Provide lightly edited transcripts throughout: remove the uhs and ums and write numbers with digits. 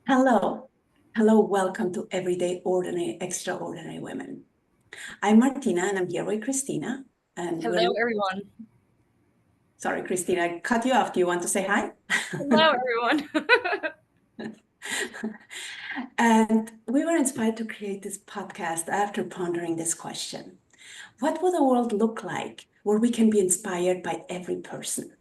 Hello. Hello, welcome to Everyday Ordinary Extraordinary Women. I'm Martina and I'm here with Christina. And Hello, everyone. sorry, Christina, I cut you off. Do you want to say hi? Hello, everyone. And we were inspired to create this podcast after pondering this question. What would the world look like where we can be inspired by every person?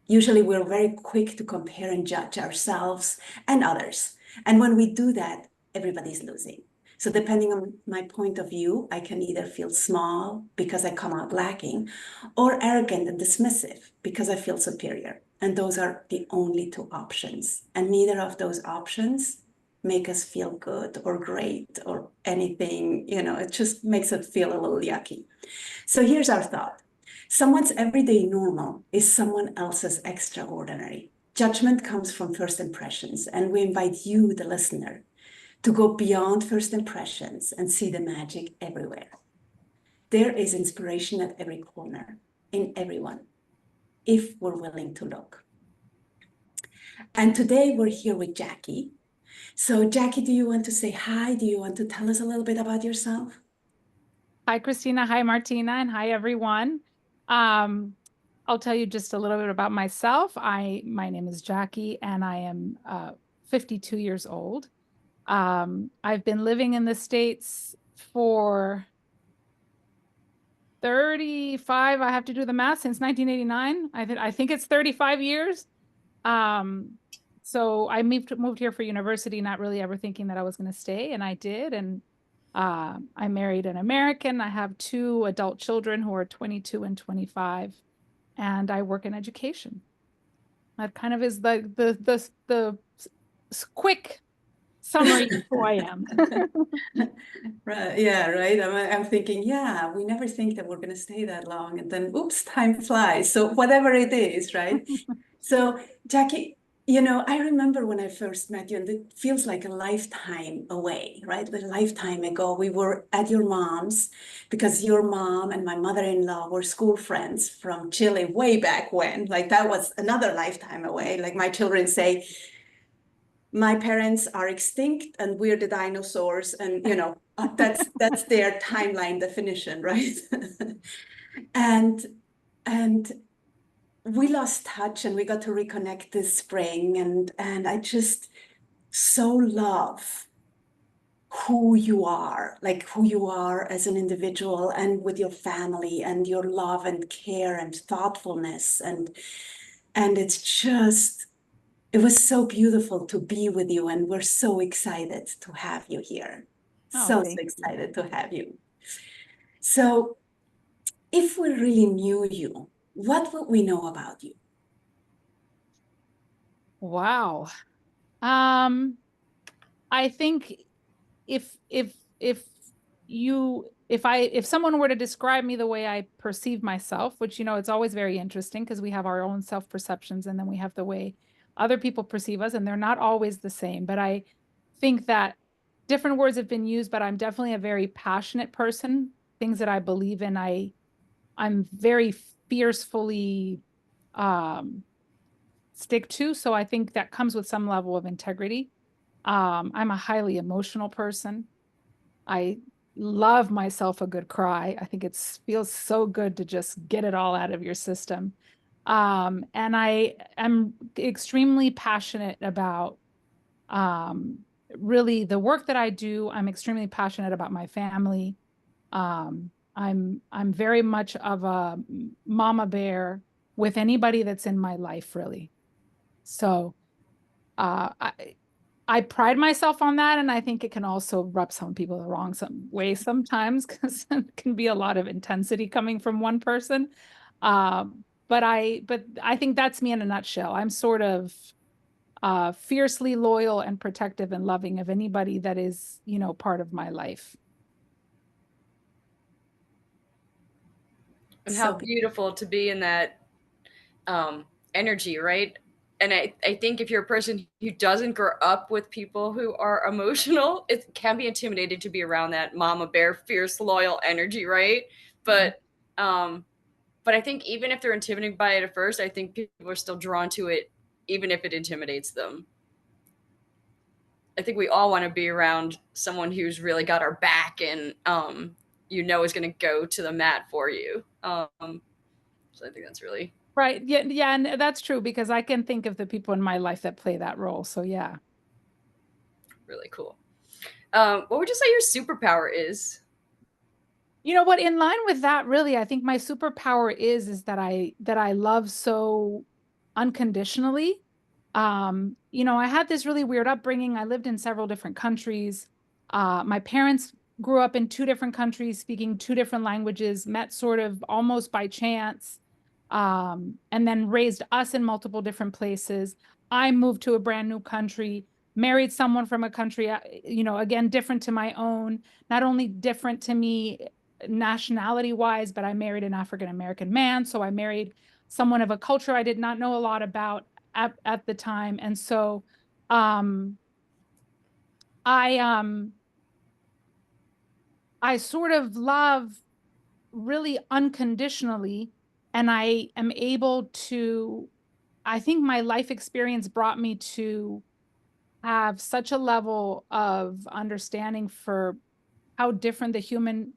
Usually we're very quick to compare and judge ourselves and others. And when we do that, everybody's losing. So depending on my point of view, I can either feel small because I come out lacking, or arrogant and dismissive because I feel superior. And those are the only two options. And neither of those options make us feel good or great or anything, it just makes it feel a little yucky. So here's our thought. Someone's everyday normal is someone else's extraordinary. Judgment comes from first impressions, and we invite you, the listener, to go beyond first impressions and see the magic everywhere. There is inspiration at every corner, in everyone, if we're willing to look. And today we're here with Jacque. So, Jacque, do you want to say hi? Do you want to tell us a little bit about yourself? Hi, Christina. Hi, Martina. And hi, everyone. I'll tell you just a little bit about myself. My name is Jacque, and I am 52 years old. I've been living in the States for 35, I have to do the math, since 1989. I think it's 35 years. So I moved here for university, not really ever thinking that I was going to stay, and I did. And I married an American. I have two adult children who are 22 and 25, and I work in education. That kind of is the quick summary of who I am. Right, yeah, right. I'm thinking, yeah, we never think that we're going to stay that long, and then oops, time flies. So whatever it is, right? So Jacque, I remember when I first met you, and it feels like a lifetime away, right? A lifetime ago, we were at your mom's because your mom and my mother-in-law were school friends from Chile way back when. Like that was another lifetime away. Like my children say, my parents are extinct and we're the dinosaurs, and that's their timeline definition, right? and and we lost touch and we got to reconnect this spring, and I just so love who you are as an individual and with your family and your love and care and thoughtfulness, and it was so beautiful to be with you, and we're so excited to have you here. Oh, So thank you. excited to have you. So, if we really knew you, what would we know about you? Wow. Um, I think if if someone were to describe me the way I perceive myself, which it's always very interesting because we have our own self-perceptions and then we have the way other people perceive us, and they're not always the same. But I think that different words have been used, but I'm definitely a very passionate person. Things that I believe in, I'm very fiercely um stick to. So I think that comes with some level of integrity. I'm a highly emotional person. I love myself a good cry. I think it feels so good to just get it all out of your system. And I am extremely passionate about um, really the work that I do. I'm extremely passionate about my family. I'm very much of a mama bear with anybody that's in my life, really. So I pride myself on that, and I think it can also rub some people the wrong some way sometimes because it can be a lot of intensity coming from one person. But I think that's me in a nutshell. I'm sort of fiercely loyal and protective and loving of anybody that is, part of my life. And how So beautiful to be in that energy, right? And I think if you're a person who doesn't grow up with people who are emotional, it can be intimidating to be around that mama bear, fierce, loyal energy, right? But um, but I think even if they're intimidated by it at first, I think people are still drawn to it, even if it intimidates them. I think we all want to be around someone who's really got our back and is going to go to the mat for you. So I think that's really right. Yeah, and that's true, because I can think of the people in my life that play that role. So yeah. really cool. What would you say your superpower is? You know what, in line with that, really, I think my superpower is that I love so unconditionally. I had this really weird upbringing. I lived in several different countries. My parents grew up in two different countries, speaking two different languages, met sort of almost by chance, and then raised us in multiple different places. I moved to a brand new country, married someone from a country, again, different to my own, not only different to me nationality wise, but I married an African American man. So I married someone of a culture I did not know a lot about at the time. And so I I sort of love really unconditionally, and I am able to, I think my life experience brought me to have such a level of understanding for how different the human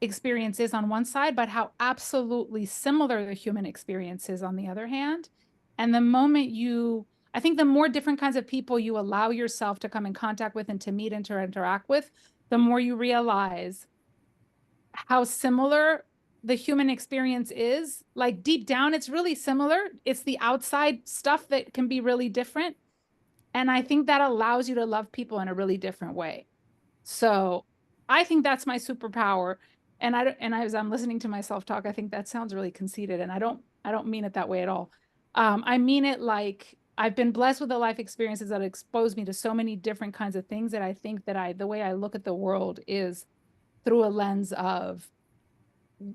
experience is on one side, but how absolutely similar the human experience is on the other hand. And the moment I think the more different kinds of people you allow yourself to come in contact with and to meet and to interact with, the more you realize how similar the human experience is. Like deep down, it's really similar. It's the outside stuff that can be really different. And I think that allows you to love people in a really different way. So I think that's my superpower. And as I'm listening to myself talk, I think that sounds really conceited. And I don't mean it that way at all. I mean it like I've been blessed with the life experiences that expose me to so many different kinds of things that I think that the way I look at the world is through a lens of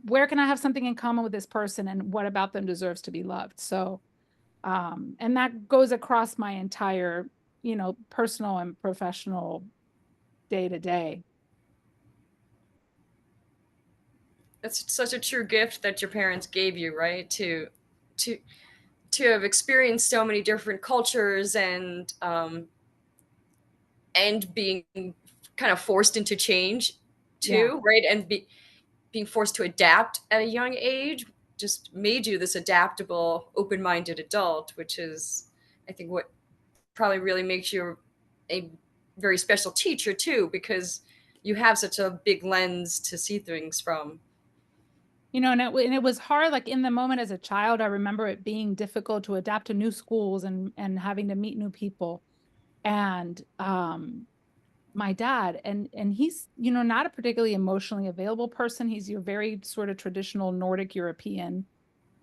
where can I have something in common with this person and what about them deserves to be loved. So and that goes across my entire, personal and professional day to day. It's such a true gift that your parents gave you, right? To to have experienced so many different cultures and being kind of forced into change too, Yeah. right? And being forced to adapt at a young age just made you this adaptable, open-minded adult, which is, I think, what probably really makes you a very special teacher too, because you have such a big lens to see things from. And it was hard, like in the moment as a child. I remember it being difficult to adapt to new schools and having to meet new people. And my dad, and he's, not a particularly emotionally available person. He's your very sort of traditional Nordic European.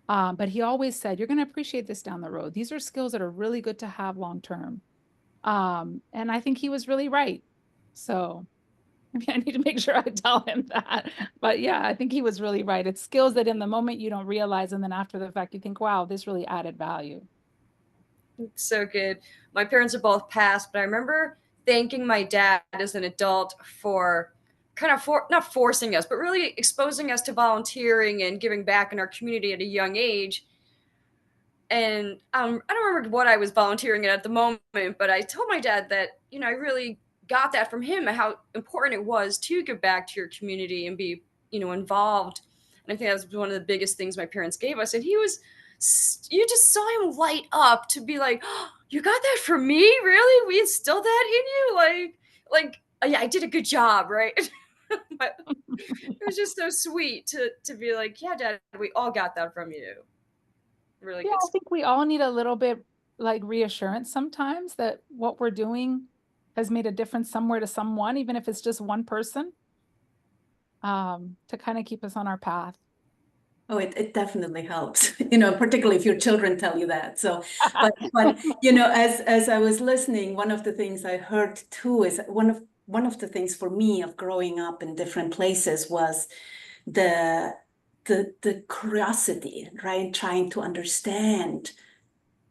But he always said, you're going to appreciate this down the road. These are skills that are really good to have long term. And I think he was really right. So I need to make sure I tell him that. But yeah, I think he was really right. It's skills that in the moment you don't realize, and then after the fact you think, wow, this really added value. So good. My parents are both passed, but I remember thanking my dad as an adult for not forcing us, but really exposing us to volunteering and giving back in our community at a young age. And I don't remember what I was volunteering at the moment, but I told my dad that, I really got that from him, how important it was to give back to your community and be, involved. And I think that was one of the biggest things my parents gave us. And you just saw him light up to be like, oh, you got that from me? Really? We instilled that in you? Yeah, I did a good job, right? But it was just so sweet to be like, yeah, Dad, we all got that from you. Really Yeah, good. I think we all need a little bit like reassurance sometimes that what we're doing has made a difference somewhere to someone, even if it's just one person, to kind of keep us on our path. Oh, it definitely helps, particularly if your children tell you that. So, but as I was listening, one of the things I heard too is one of the things for me of growing up in different places was the the curiosity, right? Trying to understand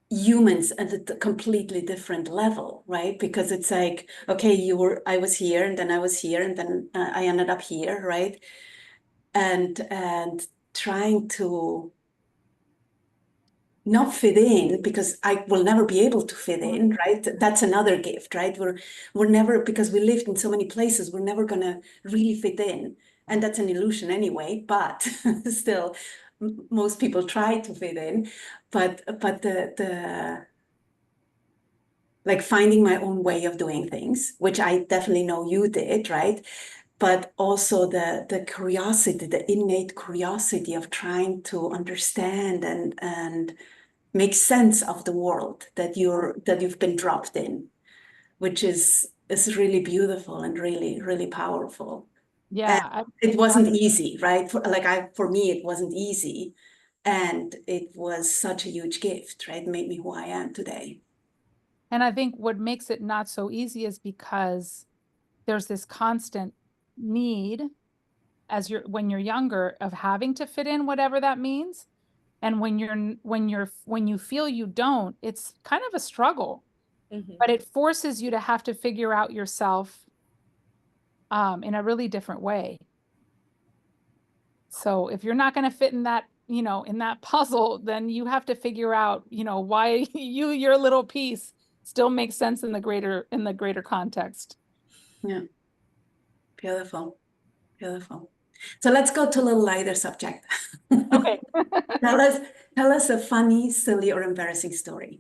humans at a completely different level, right? Because it's like, okay, I was here, and then I was here, and then I ended up here, right? And trying to not fit in because I will never be able to fit in, right? That's another gift, right? We're never, because we lived in so many places, we're never gonna really fit in. And that's an illusion anyway, but still, most people try to fit in. But the like finding my own way of doing things, which I definitely know you did, right? But also the curiosity, the innate curiosity of trying to understand and make sense of the world that you've been dropped in, which is really beautiful and really, really powerful. And Yeah. it wasn't easy, right? For me, it wasn't easy. And it was such a huge gift, right? Made me who I am today. And I think what makes it not so easy is because there's this constant need when you're younger of having to fit in, whatever that means. And when you feel you don't, it's kind of a struggle, but it forces you to have to figure out yourself in a really different way. So if you're not going to fit in that, in that puzzle, then you have to figure out, why your little piece still makes sense in the greater context. Yeah. Beautiful. Beautiful. So let's go to a little lighter subject. Okay. Tell us a funny, silly, or embarrassing story.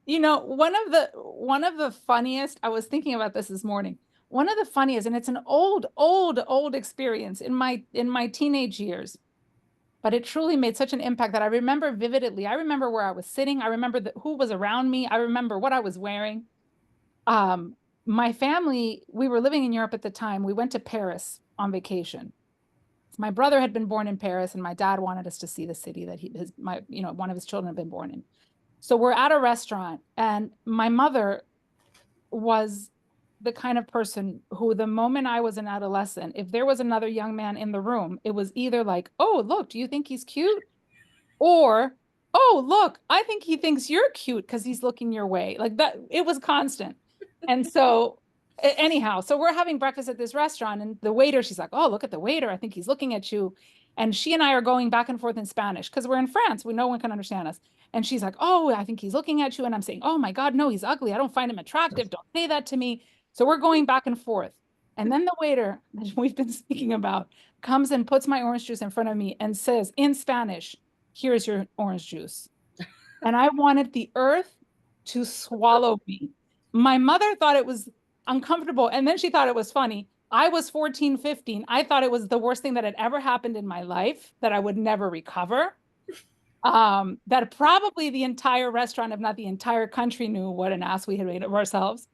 One of the funniest, I was thinking about this morning. One of the funniest, and it's an old experience in my teenage years, but it truly made such an impact that I remember vividly. I remember where I was sitting. I remember who was around me. I remember what I was wearing. My family, we were living in Europe at the time. We went to Paris on vacation. My brother had been born in Paris, and my dad wanted us to see the city that one of his children had been born in. So we're at a restaurant, and my mother was the kind of person who, the moment I was an adolescent, if there was another young man in the room, it was either like, oh, look, do you think he's cute? Or, oh, look, I think he thinks you're cute because he's looking your way. Like that, it was constant. And so, anyhow, so we're having breakfast at this restaurant, and the waiter, she's like, oh, look at the waiter. I think he's looking at you. And she and I are going back and forth in Spanish because we're in France. No one can understand us. And she's like, oh, I think he's looking at you. And I'm saying, oh my God, no, he's ugly. I don't find him attractive. Don't say that to me. So we're going back and forth. And then the waiter that we've been speaking about comes and puts my orange juice in front of me and says in Spanish, here's your orange juice. And I wanted the earth to swallow me. My mother thought it was uncomfortable, and then she thought it was funny. I was 14, 15. I thought it was the worst thing that had ever happened in my life, that I would never recover. That probably the entire restaurant, if not the entire country, knew what an ass we had made of ourselves.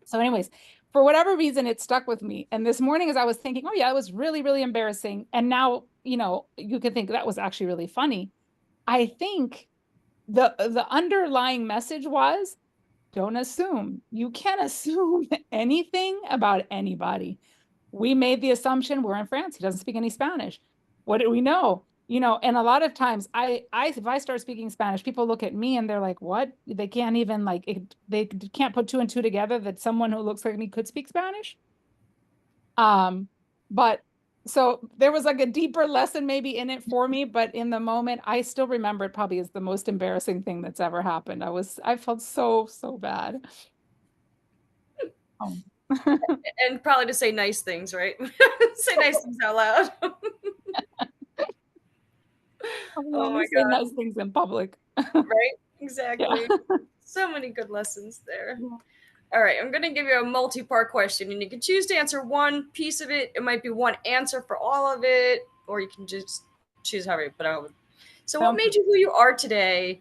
So anyways, for whatever reason, it stuck with me. And this morning, as I was thinking, oh yeah, it was really, really embarrassing. And now, you could think that was actually really funny. I think the underlying message was, don't assume. You can't assume anything about anybody. We made the assumption we're in France. He doesn't speak any Spanish. What do we know? And a lot of times if I start speaking Spanish, people look at me and they're like, what? They can't even they can't put two and two together that someone who looks like me could speak Spanish. But so there was like a deeper lesson maybe in it for me, but in the moment, I still remember it probably as the most embarrassing thing that's ever happened. I felt so, so bad. Oh. And probably to say nice things, right? Say nice things out loud. Oh my Say God. nice things in public. Right? Exactly. Yeah. So many good lessons there. Yeah. All right, I'm going to give you a multi-part question, and you can choose to answer one piece of it. It might be one answer for all of it, or you can just choose however. So, what made you who you are today,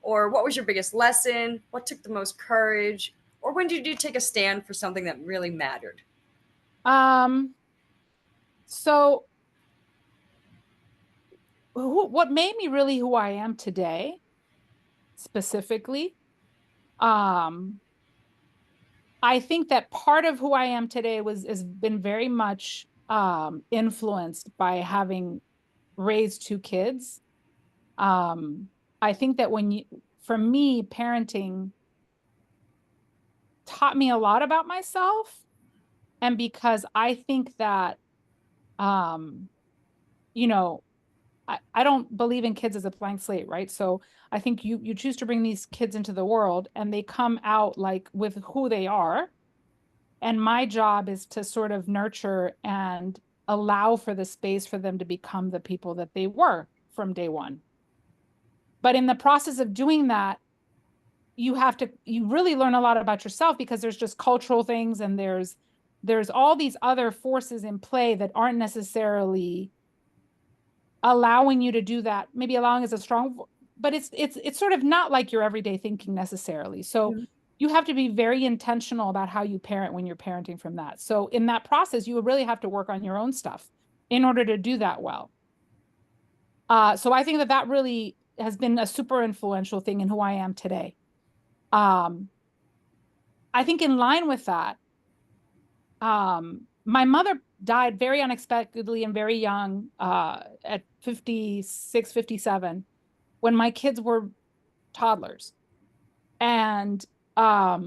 or what was your biggest lesson? What took the most courage, or when did you take a stand for something that really mattered? So what made me really who I am today, specifically, I think that part of who I am today has been very much influenced by having raised two kids. I think that for me, parenting taught me a lot about myself. And because I think that, you know, I don't believe in kids as a blank slate, right? So I think you choose to bring these kids into the world and they come out like with who they are. And my job is to sort of nurture and allow for the space for them to become the people that they were from day one. But in the process of doing that, you really learn a lot about yourself, because there's just cultural things and there's all these other forces in play that aren't necessarily allowing you to do that. Maybe allowing is a strong, but it's sort of not like your everyday thinking necessarily. So you have to be very intentional about how you parent when you're parenting from that. So in that process, you would really have to work on your own stuff in order to do that well. So I think that really has been a super influential thing in who I am today. I think in line with that, my mother died very unexpectedly and very young, at 56, 57, when my kids were toddlers. And I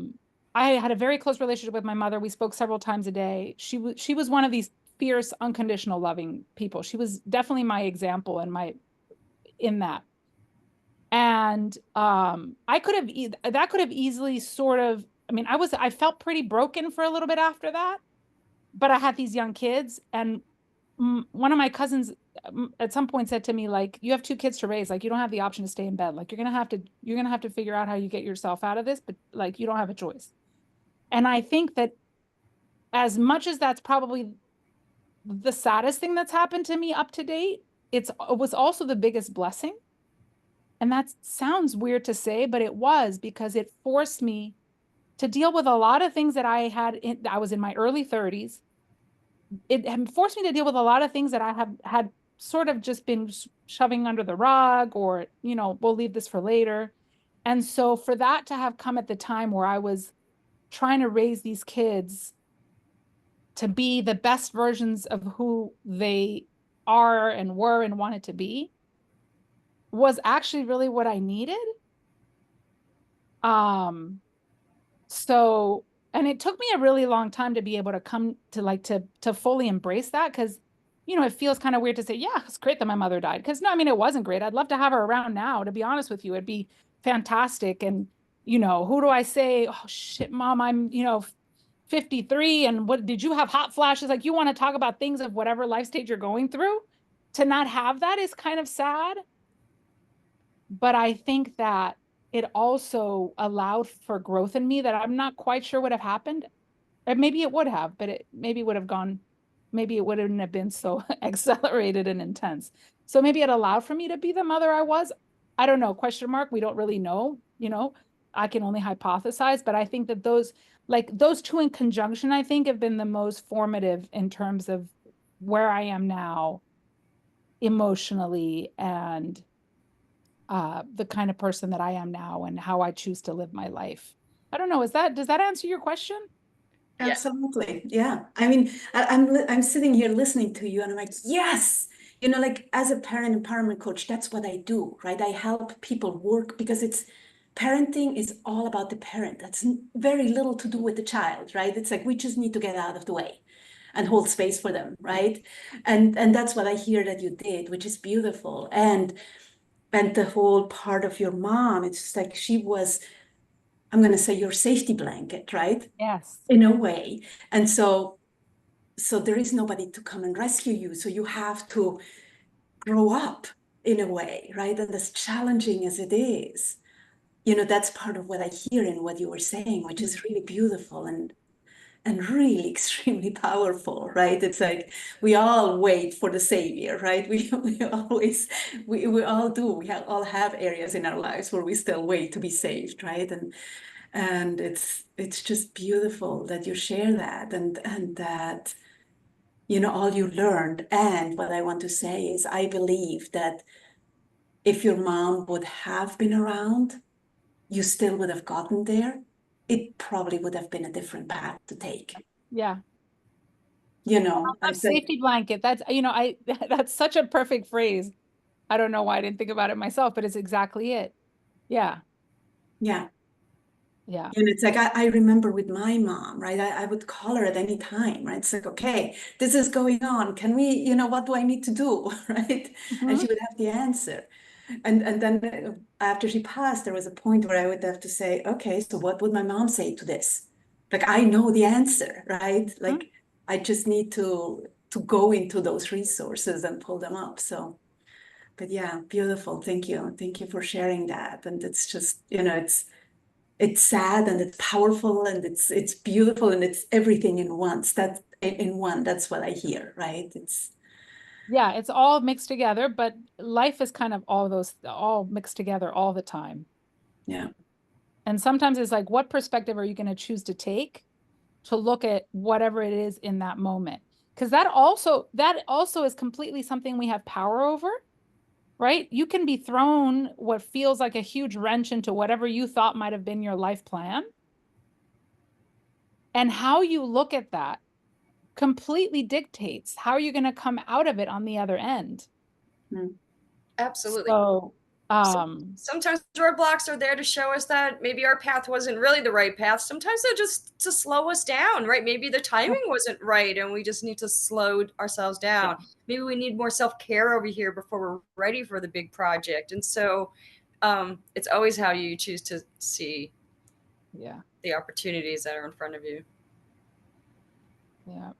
had a very close relationship with my mother. We spoke several times a day. She was one of these fierce, unconditional loving people. She was definitely my example in that. And that could have easily sort of, I mean, I felt pretty broken for a little bit after that, but I had these young kids, and one of my cousins at some point said to me, like, you have 2 kids to raise, like, you don't have the option to stay in bed, like, you're gonna have to figure out how you get yourself out of this, but like, you don't have a choice. And I think that as much as that's probably the saddest thing that's happened to me up to date, it was also the biggest blessing. And that sounds weird to say, but it was, because it forced me to deal with a lot of things that I was in my early 30s. It had forced me to deal with a lot of things that I have had sort of just been shoving under the rug, or, we'll leave this for later. And so for that to have come at the time where I was trying to raise these kids to be the best versions of who they are and were and wanted to be, was actually really what I needed. So, and it took me a really long time to be able to come to to fully embrace that, because, it feels kind of weird to say, yeah, it's great that my mother died. Because no, I mean, it wasn't great. I'd love to have her around now, to be honest with you. It'd be fantastic. And, who do I say? Oh shit, mom, I'm, 53. And what did you have hot flashes? Like, you want to talk about things of whatever life stage you're going through. To not have that is kind of sad. But I think that it also allowed for growth in me that I'm not quite sure would have happened. Or maybe it would have, but maybe it wouldn't have been so accelerated and intense. So maybe it allowed for me to be the mother I was. I don't know, question mark. We don't really know, I can only hypothesize, but I think that those 2 in conjunction, I think, have been the most formative in terms of where I am now emotionally, and the kind of person that I am now, and how I choose to live my life. I don't know. Does that answer your question? Absolutely. Yeah. I mean, I'm sitting here listening to you and I'm like, yes, like as a parent empowerment coach, that's what I do, right? I help people work, because parenting is all about the parent. That's very little to do with the child, right? It's like, we just need to get out of the way and hold space for them, right? And that's what I hear that you did, which is beautiful. And the whole part of your mom, it's just like she was, I'm going to say, your safety blanket, right? Yes. In a way. And so there is nobody to come and rescue you. So you have to grow up in a way, right? And as challenging as it is, that's part of what I hear in what you were saying, which is really beautiful and really extremely powerful, right? It's like we all wait for the savior, right? We all do. All have areas in our lives where we still wait to be saved, right? And it's just beautiful that you share that, and that all you learned. And what I want to say is, I believe that if your mom would have been around, you still would have gotten there. It probably would have been a different path to take. Yeah. I said, Safety blanket. That's, that's such a perfect phrase. I don't know why I didn't think about it myself, but it's exactly it. Yeah. yeah. Yeah. And it's like, I remember with my mom, right? I would call her at any time, right? It's like, okay, this is going on. Can we, what do I need to do? Right? And Mhm. she would have the answer. And then after she passed, there was a point where I would have to say, okay, so what would my mom say to this? Like, I know the answer, right? Like, I just need to go into those resources and pull them up. So, but yeah, beautiful. Thank you. Thank you for sharing that. And it's just, it's sad and it's powerful and it's beautiful and it's everything in once. That's in one. That's what I hear, right? Yeah, it's all mixed together, but life is kind of all mixed together all the time. Yeah. And sometimes it's like, what perspective are you going to choose to take to look at whatever it is in that moment? Because that also is completely something we have power over, right? You can be thrown what feels like a huge wrench into whatever you thought might have been your life plan. And how you look at that completely dictates how you're going to come out of it on the other end. Absolutely. So, sometimes roadblocks are there to show us that maybe our path wasn't really the right path. Sometimes they're just to slow us down, right? Maybe the timing wasn't right and we just need to slow ourselves down. Maybe we need more self-care over here before we're ready for the big project. And so it's always how you choose to see the opportunities that are in front of you. Yeah.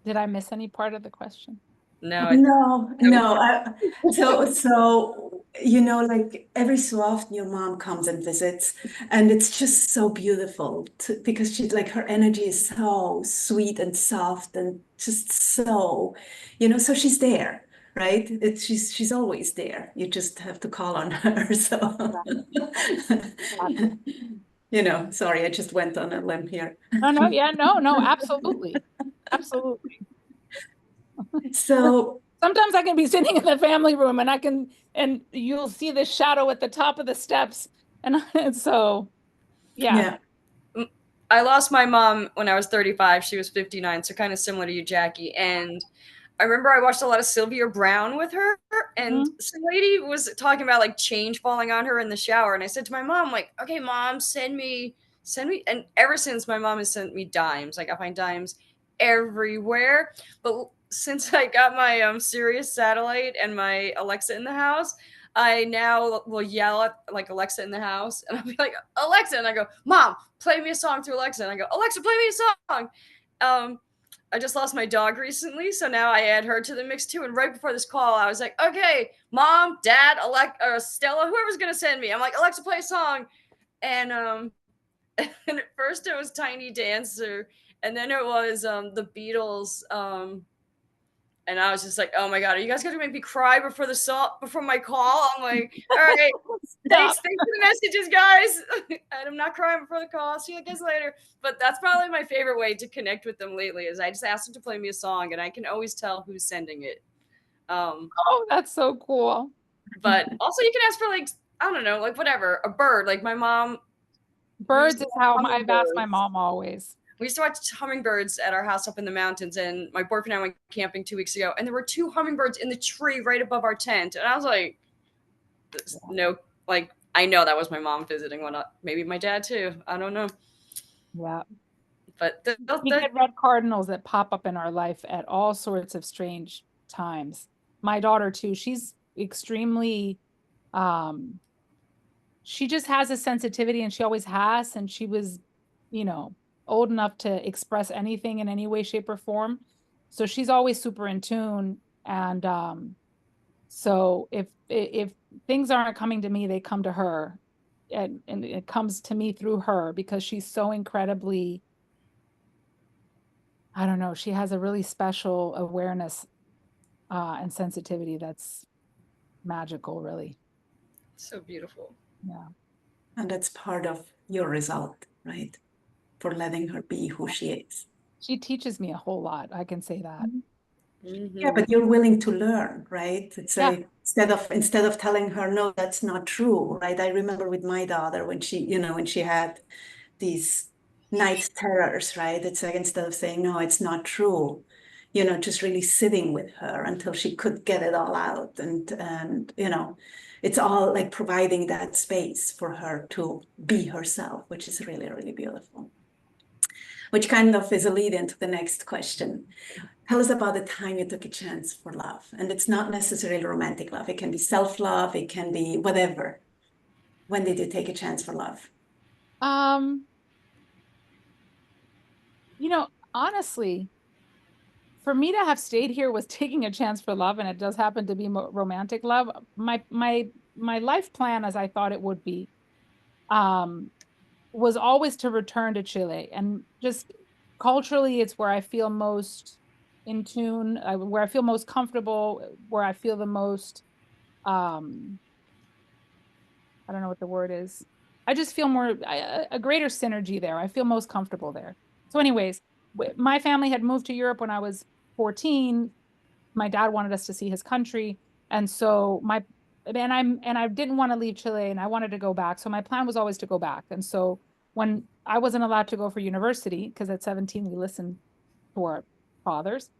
Did I miss any part of the question? No. So, like every so often your mom comes and visits, and it's just so beautiful because she's like, her energy is so sweet and soft and just so, so she's there, right? She's always there. You just have to call on her. So, sorry, I just went on a limb here. No, absolutely. Absolutely. So sometimes I can be sitting in the family room and you'll see the shadow at the top of the steps. And so, yeah. I lost my mom when I was 35. She was 59, so kind of similar to you, Jackie. And I remember I watched a lot of Sylvia Browne with her, and some lady was talking about like change falling on her in the shower. And I said to my mom, like, okay, mom, send me. And ever since, my mom has sent me dimes. Like, I find dimes everywhere. But since I got my Sirius satellite and my Alexa in the house, I now will yell at like Alexa in the house, and I'll be like, Alexa, and I go, Mom, play me a song through Alexa, and I go, Alexa, play me a song. I just lost my dog recently, so now I add her to the mix too. And right before this call, I was like, okay, Mom, Dad, Stella, whoever's gonna send me, I'm like, Alexa, play a song, and and at first it was Tiny Dancer, and then it was the Beatles. And I was just like, oh my God, are you guys going to make me cry before my call? I'm like, all right, thanks for the messages, guys. And I'm not crying before the call. See you guys later. But that's probably my favorite way to connect with them lately is I just ask them to play me a song and I can always tell who's sending it. Oh, that's so cool. But also you can ask for like, I don't know, like whatever, a bird. Like my mom. Birds is how I've asked my mom always. We used to watch hummingbirds at our house up in the mountains, and my boyfriend and I went camping 2 weeks ago, and there were 2 hummingbirds in the tree right above our tent. And I was like, no, like, I know that was my mom visiting one, maybe my dad too. I don't know. Yeah. But we get red cardinals that pop up in our life at all sorts of strange times. My daughter too, she's extremely, she just has a sensitivity and she always has, and she was, old enough to express anything in any way, shape, or form. So she's always super in tune. And so if things aren't coming to me, they come to her. And it comes to me through her because she's so incredibly, I don't know, she has a really special awareness and sensitivity that's magical, really. So beautiful. Yeah. And that's part of your result, right? For letting her be who she is. She teaches me a whole lot. I can say that. Yeah, but you're willing to learn, right? It's instead of telling her, no, that's not true, right? I remember with my daughter when she had these night terrors, right? It's like instead of saying, no, it's not true, just really sitting with her until she could get it all out. And it's all like providing that space for her to be herself, which is really, really beautiful. Which kind of is a lead into the next question. Tell us about the time you took a chance for love. And it's not necessarily romantic love. It can be self-love. It can be whatever. When did you take a chance for love? You know, honestly, for me to have stayed here was taking a chance for love, and it does happen to be romantic love. My life plan, as I thought it would be, was always to return to Chile, and just culturally, it's where I feel most in tune, where I feel most comfortable, where I feel the most, I don't know what the word is. I just feel more a greater synergy there. I feel most comfortable there. So, anyways, my family had moved to Europe when I was 14. My dad wanted us to see his country, and so I didn't want to leave Chile, and I wanted to go back. So my plan was always to go back. And so when I wasn't allowed to go for university, because at 17 we listened to our fathers,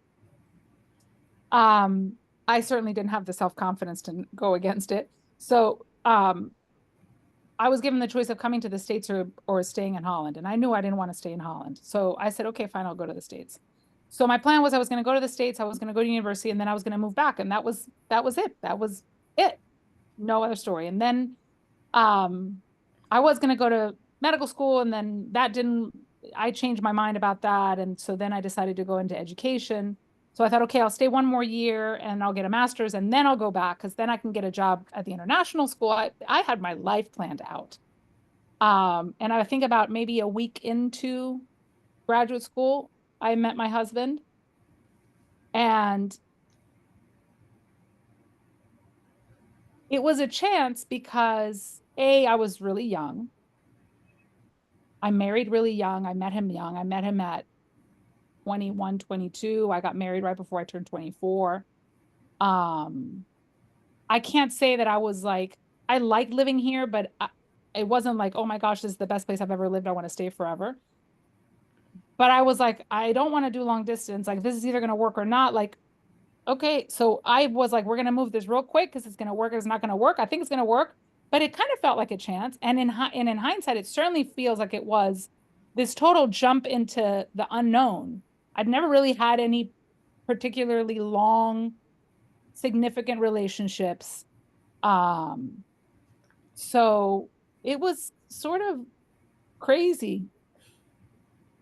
I certainly didn't have the self-confidence to go against it. So I was given the choice of coming to the States or staying in Holland. And I knew I didn't want to stay in Holland. So I said, okay, fine, I'll go to the States. So my plan was I was going to go to the States, I was going to go to university, and then I was going to move back. And that was it. That was it. No other story. And then I was going to go to medical school, and then I changed my mind about that. And so then I decided to go into education. So I thought, okay, I'll stay one more year and I'll get a master's, and then I'll go back, because then I can get a job at the international school. I had my life planned out. And I think about maybe a week into graduate school, I met my husband. And it was a chance because I was really young. I married really young. I met him young. I met him at 21, 22. I got married right before I turned 24. I can't say that I was like, I like living here, but it wasn't like, oh my gosh, this is the best place I've ever lived, I want to stay forever. But I was like, I don't want to do long distance. Like, this is either going to work or not. Like, okay. So I was like, we're going to move this real quick because it's going to work. It's not going to work. I think it's going to work. But it kind of felt like a chance. And in hindsight, it certainly feels like it was this total jump into the unknown. I'd never really had any particularly long, significant relationships. So it was sort of crazy.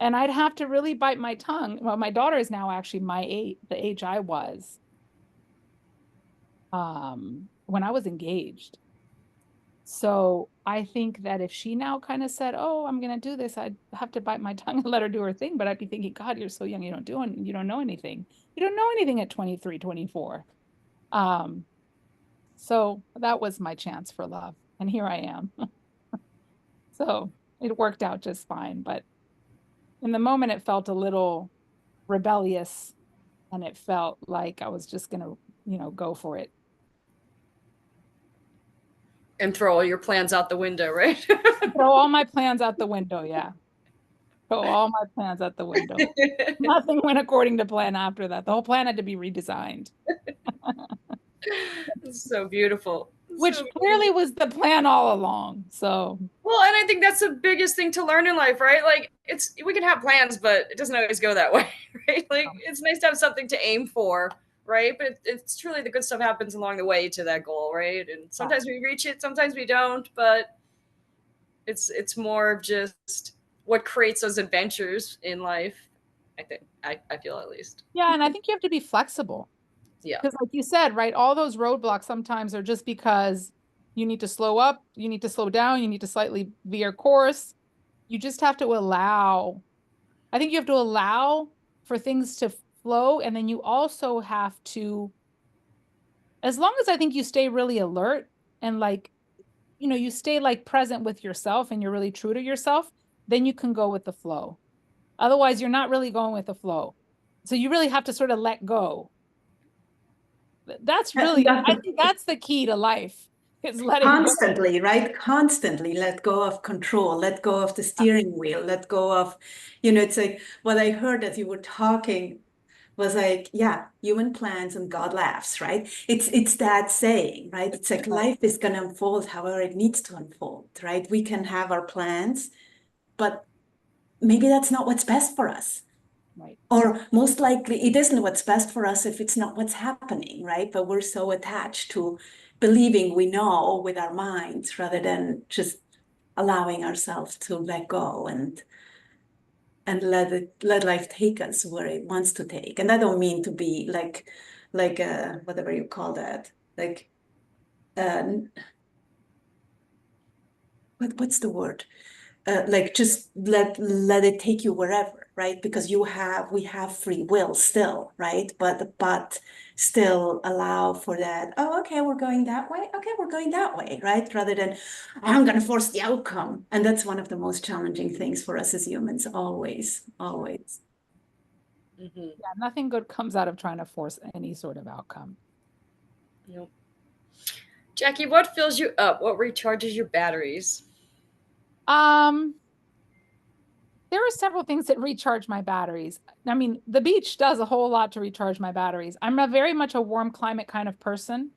And I'd have to really bite my tongue. Well, my daughter is now actually the age I was when I was engaged. So I think that if she now kind of said, oh, I'm going to do this, I'd have to bite my tongue and let her do her thing. But I'd be thinking, God, you're so young. You don't know anything. You don't know anything at 23, 24. So that was my chance for love. And here I am. So it worked out just fine. But in the moment, it felt a little rebellious, and it felt like I was just going to, go for it. And throw all your plans out the window, right? Throw all my plans out the window, yeah. Throw all my plans out the window. Nothing went according to plan after that. The whole plan had to be redesigned. So beautiful. Which clearly was the plan all along. So well, and I think that's the biggest thing to learn in life, right? Like, we can have plans, but it doesn't always go that way, right? Like, it's nice to have something to aim for, right? But it's truly the good stuff happens along the way to that goal, right? And sometimes we reach it, sometimes we don't, but it's more of just what creates those adventures in life. I think I feel, at least. Yeah, and I think you have to be flexible. Yeah. Because like you said, right, all those roadblocks sometimes are just because you need to slow up, you need to slow down, you need to slightly veer course. You just have to allow. I think you have to allow for things to flow. And then you also have to, as long as I think you stay really alert and like, you stay like present with yourself and you're really true to yourself, then you can go with the flow. Otherwise, you're not really going with the flow. So you really have to sort of let go. That's really, I think that's the key to life, is letting constantly, right? Constantly let go of control, let go of the steering wheel, let go of, it's like what I heard as you were talking was like, yeah, human plans and God laughs, right? It's that saying, right? It's like life is gonna unfold however it needs to unfold, right? We can have our plans, but maybe that's not what's best for us. Right. Or most likely it isn't what's best for us if it's not what's happening, right? But we're so attached to believing we know with our minds rather than just allowing ourselves to let go and let life take us where it wants to take. And I don't mean to be like whatever you call that, like uh what's the word? Like just let it take you wherever, right? Because we have free will still, right? But still allow for that. Oh, okay, we're going that way. Okay, we're going that way, right? Rather than I'm gonna force the outcome. And that's one of the most challenging things for us as humans, always, always. Mm-hmm. Yeah, nothing good comes out of trying to force any sort of outcome. Nope. Jackie, what fills you up? What recharges your batteries? Um, there are several things that recharge my batteries. I mean, the beach does a whole lot to recharge my batteries. I'm a very much a warm climate kind of person.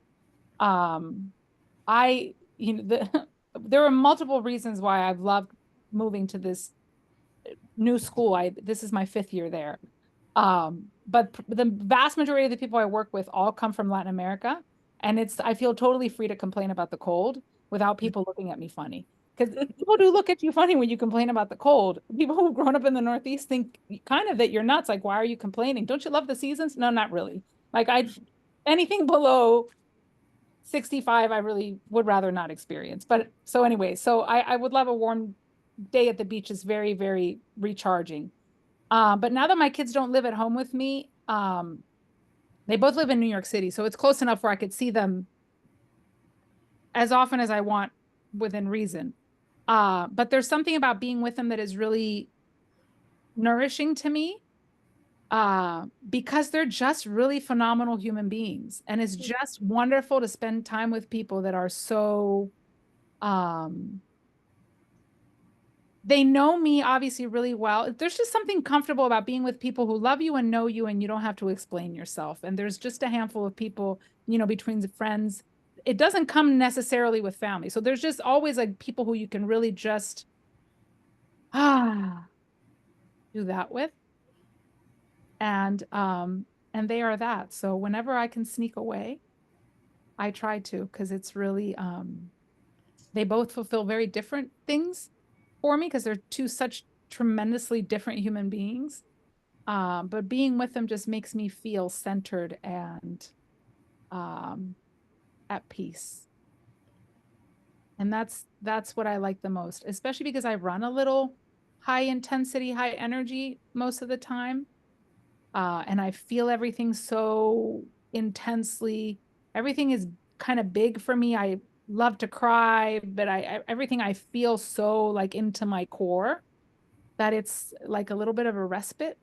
Um, there are multiple reasons why I've loved moving to this new school. This is my 5th year there. But the vast majority of the people I work with all come from Latin America, and I feel totally free to complain about the cold without people looking at me funny. Because people do look at you funny when you complain about the cold. People who've grown up in the Northeast think kind of that you're nuts. Like, why are you complaining? Don't you love the seasons? No, not really. Like anything below 65, I really would rather not experience. But so anyway, so I would love a warm day at the beach is very, very recharging. But now that my kids don't live at home with me, they both live in New York City, so it's close enough where I could see them as often as I want within reason. But there's something about being with them that is really nourishing to me, because they're just really phenomenal human beings. And it's just wonderful to spend time with people that are so, they know me obviously really well. There's just something comfortable about being with people who love you and know you, and you don't have to explain yourself. And there's just a handful of people, between the friends. It doesn't come necessarily with family. So there's just always like people who you can really just do that with. And they are that. So whenever I can sneak away, I try to, because it's really they both fulfill very different things for me because they're two such tremendously different human beings. But being with them just makes me feel centered and at peace. And that's what I like the most, especially because I run a little high intensity, high energy most of the time. And I feel everything so intensely. Everything is kind of big for me. I love to cry, but everything I feel so like into my core that it's like a little bit of a respite,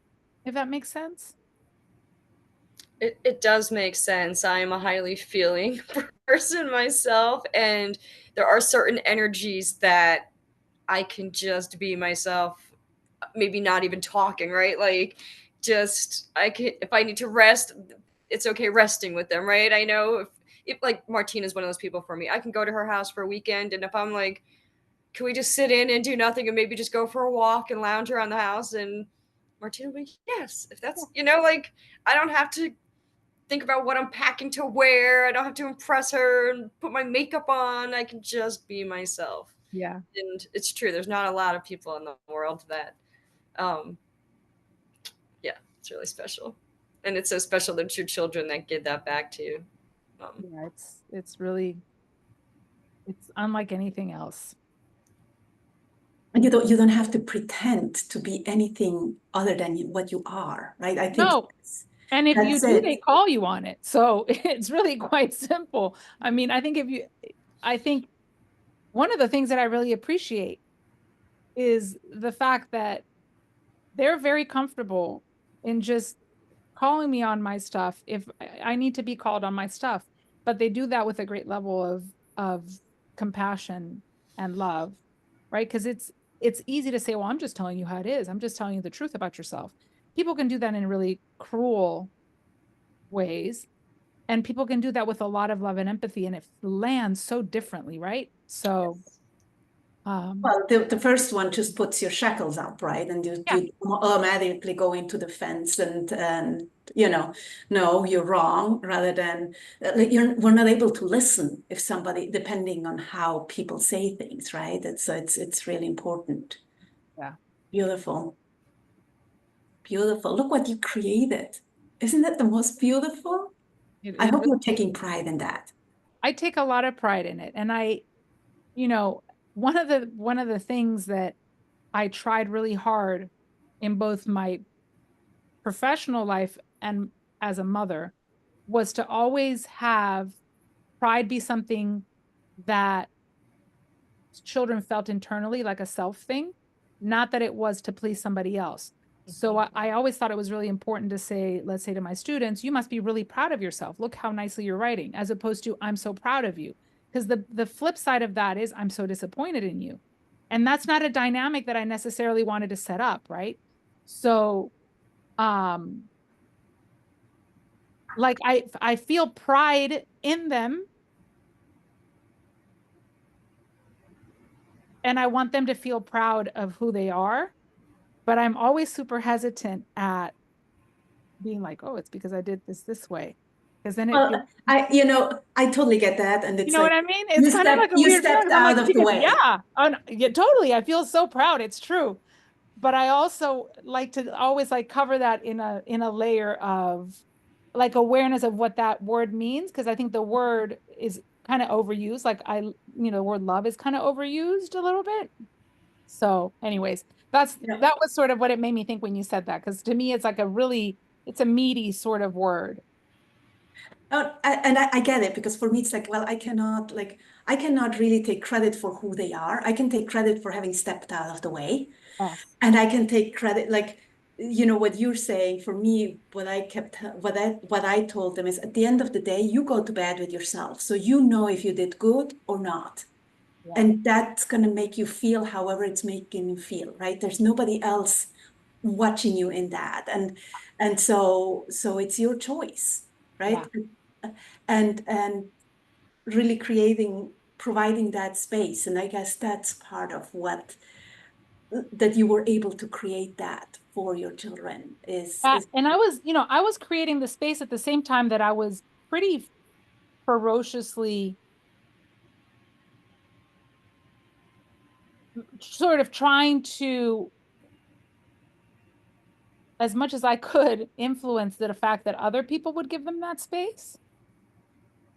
if that makes sense. It does make sense. I am a highly feeling person myself, and there are certain energies that I can just be myself, maybe not even talking, right? Like, just I can, if I need to rest, it's okay resting with them, right? I know if like Martina's one of those people for me. I can go to her house for a weekend, and if I'm like, can we just sit in and do nothing and maybe just go for a walk and lounge around the house? And Martina will be, yes, if that's, like, I don't have to think about what I'm packing to wear. I don't have to impress her and put my makeup on. I can just be myself. Yeah. And it's true. There's not a lot of people in the world that, um, yeah, it's really special. And it's so special that your children that give that back to you. Yeah, it's really, it's unlike anything else. And you don't have to pretend to be anything other than what you are, right? I think No. And if you that's do, they it. call you on it. So it's really quite simple. I mean, I think one of the things that I really appreciate is the fact that they're very comfortable in just calling me on my stuff if I need to be called on my stuff. But they do that with a great level of compassion and love, right? Because it's easy to say, well, I'm just telling you how it is. I'm just telling you the truth about yourself. people can do that in really cruel ways. And people can do that with a lot of love and empathy, and it lands so differently, right? So, Well, the first one just puts your shackles up, right? And you automatically go into defense and no, you're wrong, rather than like we're not able to listen if somebody, depending on how people say things, right? It's really important. yeah. Beautiful. Beautiful. Look what you created. Isn't that the most beautiful? I hope you're taking pride in that. I take a lot of pride in it. And one of the things that I tried really hard in both my professional life and as a mother was to always have pride be something that children felt internally, like a self thing, not that it was to please somebody else. So I always thought it was really important to say, let's say to my students, you must be really proud of yourself. Look how nicely you're writing, as opposed to, I'm so proud of you. Because the flip side of that is, I'm so disappointed in you. And that's not a dynamic that I necessarily wanted to set up, right? So, like I feel pride in them, and I want them to feel proud of who they are, but I'm always super hesitant at being like, oh, it's because I did this way. Because then it feels, I totally get that. And it's what like, I mean? It's kind of like a you weird feeling. stepped I'm like, out of the way. yeah, totally. I feel so proud. It's true. But I also like to always like cover that in a layer of like awareness of what that word means. Because I think the word is kind of overused. Like the word love is kind of overused a little bit. So anyways, that was sort of what it made me think when you said that. Because to me, it's like it's a meaty sort of word. Oh, and I get it, because for me it's like, well, I cannot really take credit for who they are. I can take credit for having stepped out of the way, Yes. and I can take credit, like, what you're saying. For me, what I told them is, at the end of the day, you go to bed with yourself, so you know if you did good or not. Yeah. And that's going to make you feel however it's making you feel, right? There's nobody else watching you in that. And so it's your choice, right? And really providing that space. And I guess that's part of what that you were able to create that for your children is And I was creating the space at the same time that I was pretty ferociously sort of trying to, as much as I could, influence the fact that other people would give them that space.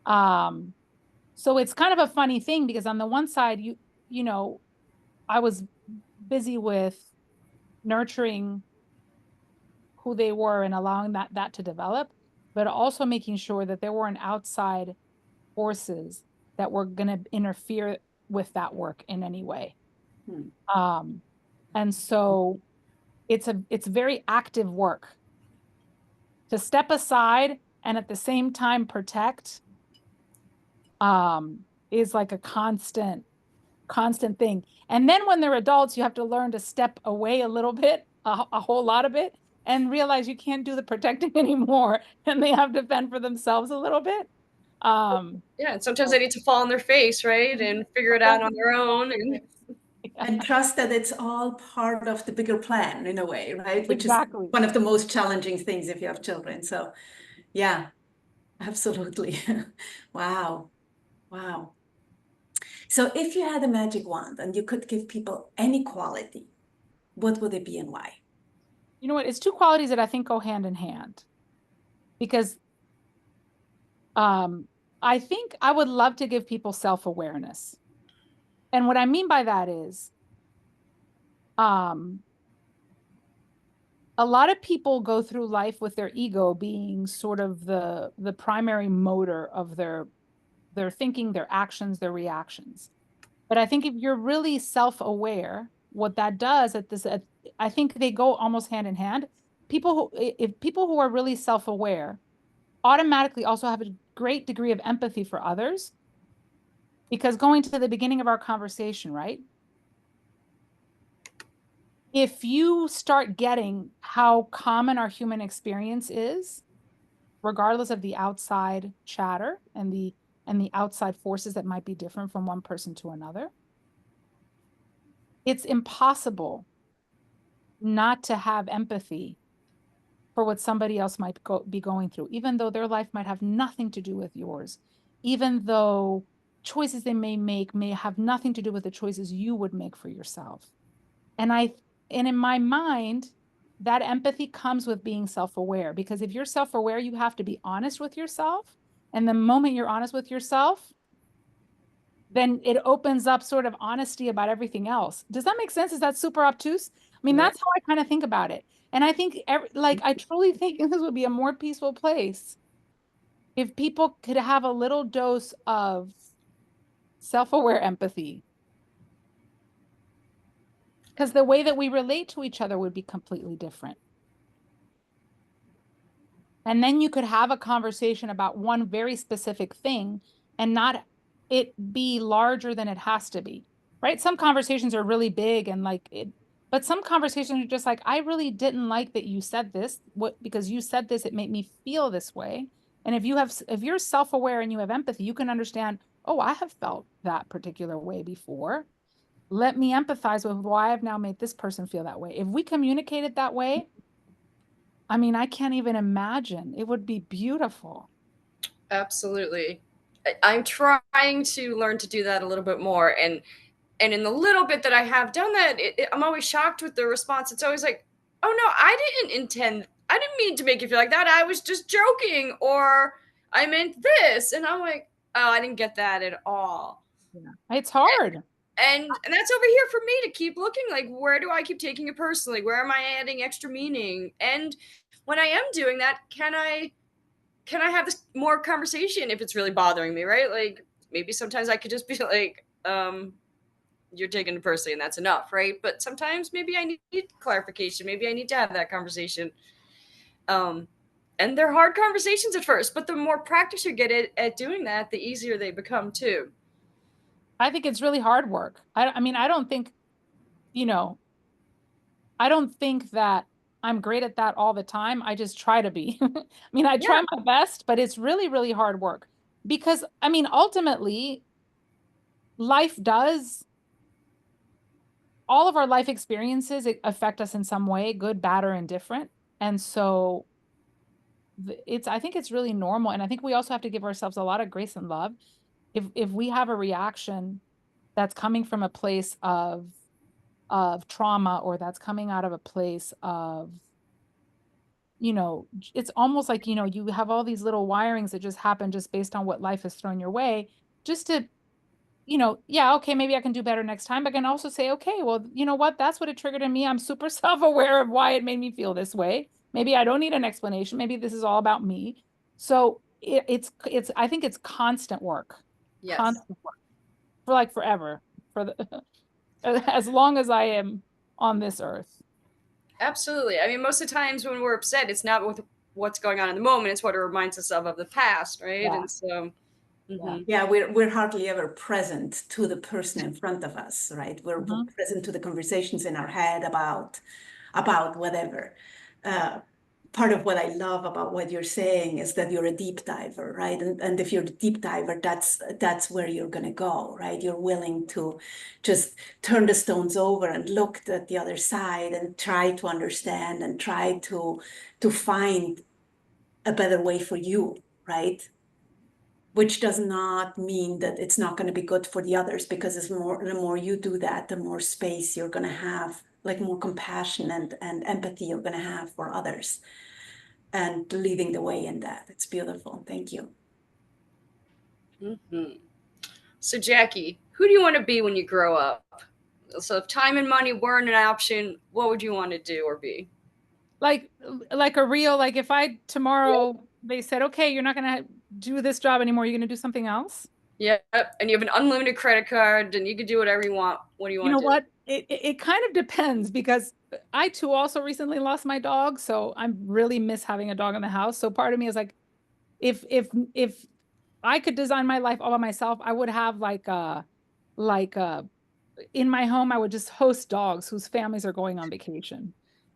So it's kind of a funny thing, because on the one side, I was busy with nurturing who they were and allowing that to develop, but also making sure that there weren't outside forces that were going to interfere with that work in any way. And so it's very active work to step aside and at the same time protect, is like a constant thing. And then when they're adults, you have to learn to step away a little bit, a whole lot of it, and realize you can't do the protecting anymore, and they have to fend for themselves a little bit. Yeah, and sometimes they need to fall on their face, right, and figure it out on their own, and trust that it's all part of the bigger plan in a way, right? Which Exactly. is one of the most challenging things if you have children. So yeah, absolutely. Wow. Wow. So if you had a magic wand and you could give people any quality, what would it be and why? You know what? It's two qualities that I think go hand in hand, because I think I would love to give people self-awareness. And what I mean by that is, a lot of people go through life with their ego being sort of the primary motor of their thinking, their actions, their reactions. But I think if you're really self-aware, what that does I think they go almost hand in hand. If people who are really self-aware automatically also have a great degree of empathy for others, because going to the beginning of our conversation, right? if you start getting how common our human experience is, regardless of the outside chatter and the outside forces that might be different from one person to another, it's impossible not to have empathy for what somebody else might be going through, even though their life might have nothing to do with yours, even though choices they may make may have nothing to do with the choices you would make for yourself. And in my mind, that empathy comes with being self-aware, because if you're self-aware, you have to be honest with yourself. And the moment you're honest with yourself, then it opens up sort of honesty about everything else. Does that make sense? Is that super obtuse? I mean, Right. that's how I kind of think about it. And I think I truly think this would be a more peaceful place if people could have a little dose of self-aware empathy. Because the way that we relate to each other would be completely different. And then you could have a conversation about one very specific thing and not it be larger than it has to be, right? Some conversations are really big and like it, but some conversations are just like, I really didn't like that you said this, because you said this, it made me feel this way. And if you're self-aware and you have empathy, you can understand, oh, I have felt that particular way before. Let me empathize with why I've now made this person feel that way. If we communicated that way, I mean, I can't even imagine. It would be beautiful. Absolutely. I'm trying to learn to do that a little bit more. And in the little bit that I have done that, I'm always shocked with the response. It's always like, oh no, I didn't mean to make you feel like that. I was just joking, or I meant this. And I'm like, oh, I didn't get that at all. Yeah. It's hard. And that's over here for me to keep looking, like, where do I keep taking it personally? Where am I adding extra meaning? And when I am doing that, can I have this more conversation if it's really bothering me, right? Like, maybe sometimes I could just be like, you're taking it personally and that's enough, right? But sometimes maybe I need clarification. Maybe I need to have that conversation. And they're hard conversations at first, but the more practice you get at doing that, the easier they become too. I think it's really hard work. I mean, I don't think, you know, I don't think that I'm great at that all the time. I just try to be. I mean, I try my best, but it's really, really hard work because, I mean, ultimately, all of our life experiences affect us in some way, good, bad, or indifferent. And so I think it's really normal. And I think we also have to give ourselves a lot of grace and love. If we have a reaction that's coming from a place of trauma, or that's coming out of a place of, it's almost like, you have all these little wirings that just happen just based on what life has thrown your way, just to, yeah, okay, maybe I can do better next time. But I can also say, okay, well, you know what? That's what it triggered in me. I'm super self-aware of why it made me feel this way. Maybe I don't need an explanation. Maybe this is all about me. So I think it's constant work. Yes. Constant work for like forever, for the as long as I am on this earth. Absolutely. I mean, most of the times when we're upset, it's not with what's going on in the moment, it's what it reminds us of the past, right? Yeah. And so yeah, we're hardly ever present to the person in front of us, right? We're present to the conversations in our head about whatever. Part of what I love about what you're saying is that you're a deep diver, right? And if you're a deep diver, that's where you're going to go, right? You're willing to just turn the stones over and look at the other side and try to understand and try to find a better way for you, right? Which does not mean that it's not going to be good for the others, because the more you do that, the more space you're going to have, like more compassion and empathy you're going to have for others, and leading the way in that. It's beautiful. Thank you. So Jackie, who do you want to be when you grow up? So if time and money weren't an option, what would you want to do or be? Like if I tomorrow they said, okay, you're not going to do this job anymore, you're going to do something else. Yeah, and you have an unlimited credit card and you can do whatever you want. What do you want to do? What? It kind of depends, because I too also recently lost my dog, so I really miss having a dog in the house. So part of me is like, if I could design my life all by myself, I would have like a in my home, I would just host dogs whose families are going on vacation.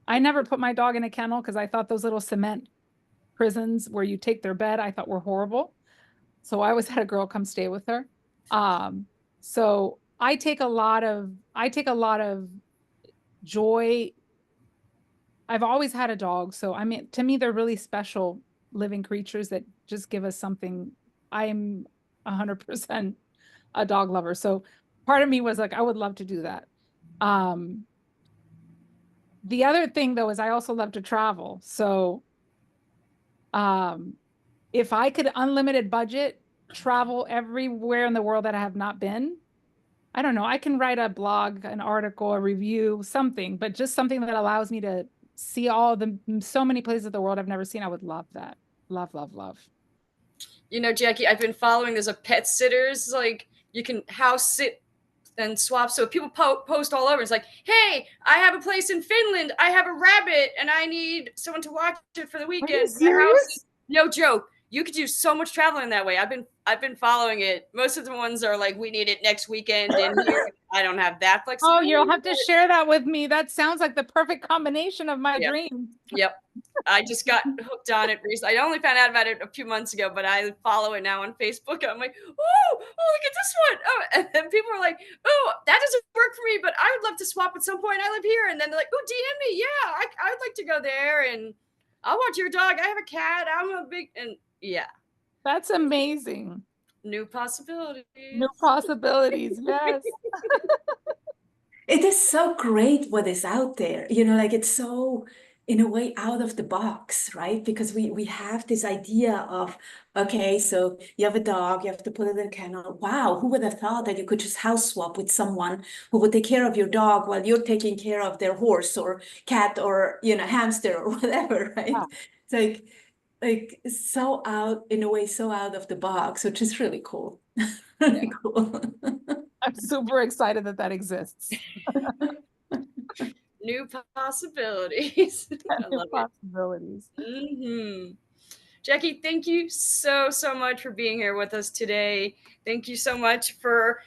I never put my dog in a kennel because I thought those little cement prisons where you take their bed, I thought were horrible. So I always had a girl come stay with her. So I take a lot of joy. I've always had a dog, so I mean, to me, they're really special living creatures that just give us something. I'm 100% a dog lover, so part of me was like, I would love to do that. The other thing though is I also love to travel. So if I could unlimited budget travel everywhere in the world that I have not been, I don't know, I can write a blog, an article, a review, something, but just something that allows me to see so many places of the world I've never seen. I would love that. Love, love, love. You know, Jackie, I've been following, there's a pet sitters, like you can house sit and swap. So people post all over. It's like, hey, I have a place in Finland. I have a rabbit and I need someone to watch it for the weekend. Are you serious? No joke. You could do so much traveling that way. I've been following it. Most of the ones are like, we need it next weekend in here. I don't have that Oh, flexibility. you'll have to share that with me. That sounds like the perfect combination of my dream. Yep. I just got hooked on it recently. I only found out about it a few months ago, but I follow it now on Facebook. I'm like, oh, look at this one. Oh, and then people are like, oh, that doesn't work for me, but I would love to swap at some point. I live here. And then they're like, oh, DM me. Yeah, I'd like to go there and I'll watch your dog. I have a cat. I'm a big, and yeah. That's amazing. New possibilities. New possibilities. Yes. It is so great what is out there, you know, like it's so, in a way, out of the box, right? Because we have this idea of, okay, so you have a dog, you have to put it in a kennel. Wow, who would have thought that you could just house swap with someone who would take care of your dog while you're taking care of their horse or cat or, you know, hamster or whatever, right? Yeah. It's like so out, in a way, so out of the box, which is really cool. Really cool. I'm super excited that that exists. New possibilities. I love possibilities. it. Jackie, thank you so much for being here with us today. Thank you so much for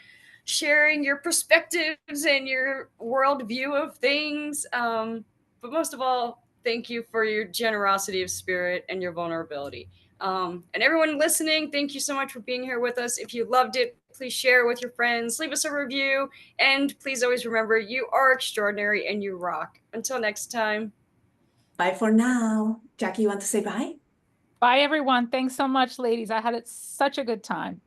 sharing your perspectives and your worldview of things. But most of all, thank you for your generosity of spirit and your vulnerability. And everyone listening, thank you so much for being here with us. If you loved it, please share with your friends, leave us a review, and please always remember you are extraordinary and you rock. Until next time. Bye for now. Jackie, you want to say bye? Bye, everyone. Thanks so much, ladies. I had such a good time.